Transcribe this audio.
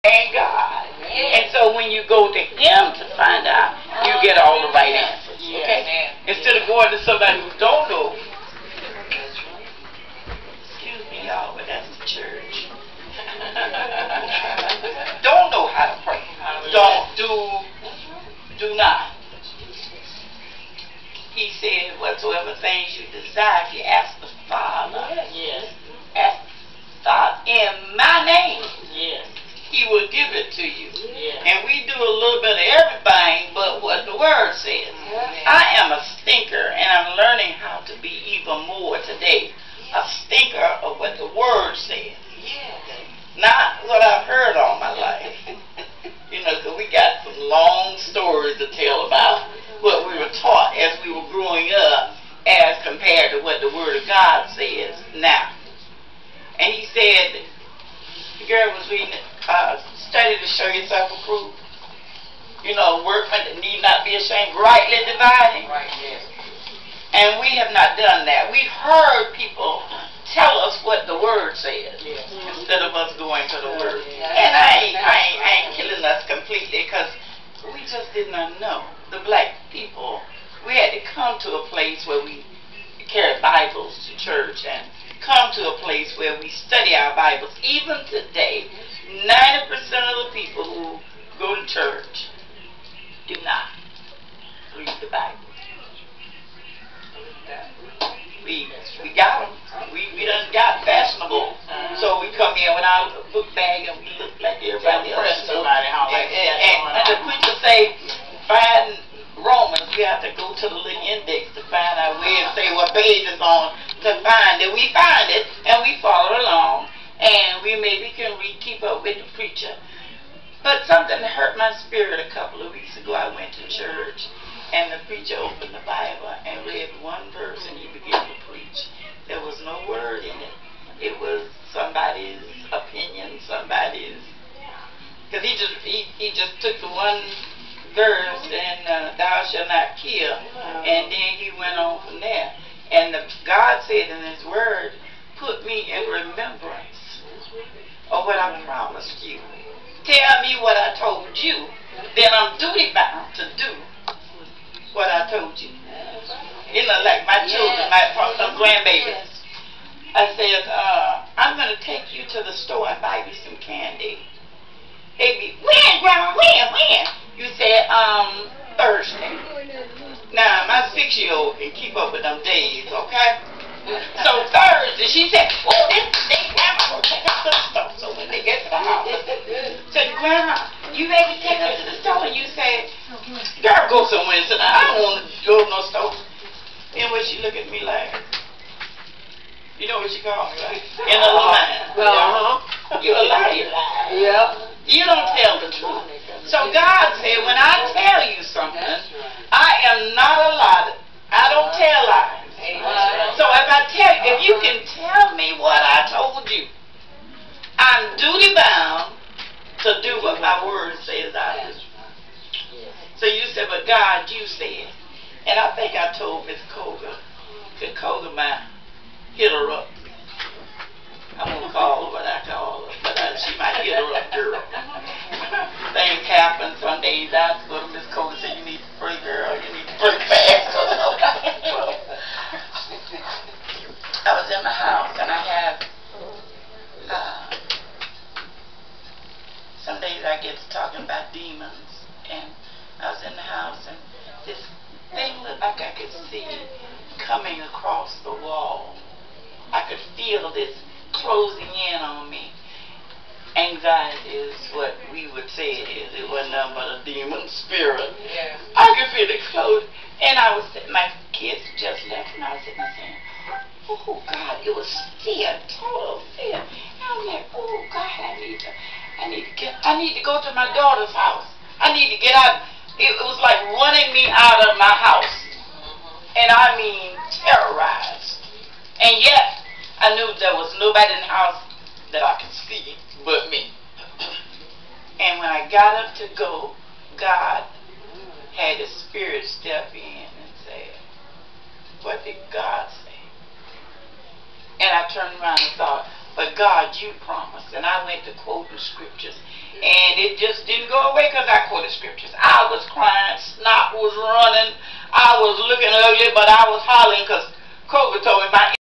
and God. And so when you go to Him to find out, you get all the right answers. Okay? Instead of going to somebody who don't know. Excuse me, y'all, but that's the church. Don't know how to pray. Do not. He said, whatsoever things you desire, if you ask the Father, ask God in my name, He will give it to you. And we do a little bit of everything but what the Word says. I am a stinker, and I'm learning how to be even more today. A stinker of what the Word says. Not what I've heard all my life. You know, because we got some long stories to tell about what we were taught as we were growing up as compared to what the Word of God says now. And he said, the girl was reading, study to show yourself approved. You know, workmen that need not be ashamed, rightly dividing. And we have not done that. We've heard people tell us what the Word says instead of us going to the Word. And I ain't killing us completely because we just did not know. The black people, we had to come to a place where we carry Bibles to church and come to a place where we study our Bibles. Even today, 90% of the people who go to church do not read the Bible. We got them. We done got fashionable. So we come in with our book bag and we look like everybody else. And the preacher say, find Romans, we have to go to the little index to find out where and say what page is on to find it. We find it and we follow along and we maybe can keep up with the preacher. But something hurt my spirit a couple of weeks ago. I went to church and the preacher opened the Bible and read one verse and he began to preach. There was no word in it. It was somebody's opinion, somebody's, because he just took the one verse and thou shalt not kill, and then he went on from there. And God said in His Word, put me in remembrance of what I promised you. Tell me what I told you, then I'm duty bound to do what I told you. You know, like my children, my grandbabies. I said, I'm going to take you to the store and buy you some candy. They be, when, Grandma, when? You said, Thursday. Now, my 6-year-old can keep up with them days, okay? So Thursday, she said, oh, this is the day Grandma will take us to the store. So when they get to the house, said, Grandma, you ready to take us to the store? And you say, girl, go somewhere and sit down. I don't want to go to no store. Then when she look at me like, you know what she called me, right? In a lie. You're a liar. You don't tell the truth. So God said, when I tell you something, I am not a liar. I don't tell lies. So if I tell you, if you can tell me what I told you, I'm duty bound to do what my word says I do. So you said, but God, you said. And I think I told Miss Koga, hit her up. I won't call her what I call her, but she might hit her up, girl. Things happen. Some days I go to Miss Koga and say, you need to pray, girl. You need to pray fast. I was in my house and I have, some days I get to talking about demons. And I was in the house and this thing looked like I could see coming across the wall. I could feel this closing in on me. Anxiety is what we would say it is. It wasn't nothing but a demon spirit. I could feel it close. And I was sitting, my kids just left and I was sitting there saying, oh God, it was fear, total fear. And I was like, oh God, I need to go to my daughter's house. I need to get out. It was like running me out of my house. And I mean terrorized. And yet, I knew there was nobody in the house that I could see but me. And when I got up to go, God had His Spirit step in and said, what did God say? And I turned around and thought, but God, you promised. And I went to quoting scriptures. And it just didn't go away because I quoted scriptures. I was crying, snot was running, I was looking ugly, but I was hollering because COVID told me my